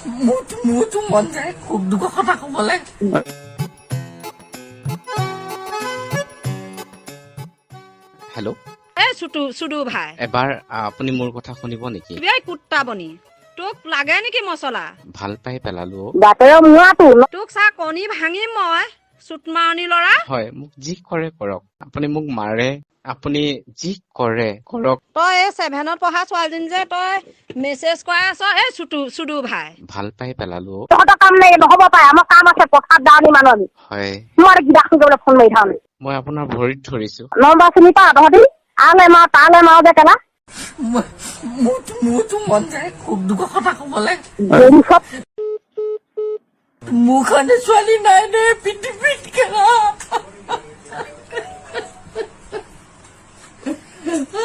মোৰতো মন যায় খুব দুখৰ কথা ক'বলে। হেল্ল' এই চুডু ভাই এবাৰ আপুনি মোৰ কথা শুনিব নেকি? এই কুত্তা বনি তোক লাগে নেকি মছলা? ভাল পাই পেলালো অ'। বাপেৰে মূৰাটো তোক চা কণী ভাঙিম মই চুটমাৰণি ল'ৰা। হয় মোক যি কৰে কৰক, আপুনি মোক মাৰে, আপুনি যি কৰে কৰক। তই এই 7ত পঢ়া ছোৱালীজনী যে তই মেছেজ কৰাই আছ এই চুডু ভাই। ভাল পাই পেলালো অ'। তহঁতৰ কাম নাই নহ'ব পাৰে আমাৰ কাম আছে পথাৰত দাৱনী মানুহ আমি হয় মই কিবা কৰিবলৈ ফোন মাৰি থাওঁ মই আপোনাৰ ভৰিত ধৰিছো। নম্বৰ চিনি পা তহঁতি আলে মাৰ তালে মাৰ যে কেলা মোৰতো মন যায় খুব দুখৰ কথা ক'বলে। গৰু চব মোৰ কাৰণে ছোৱালী নাই দে পৃথিৱীত কেলা। Oh,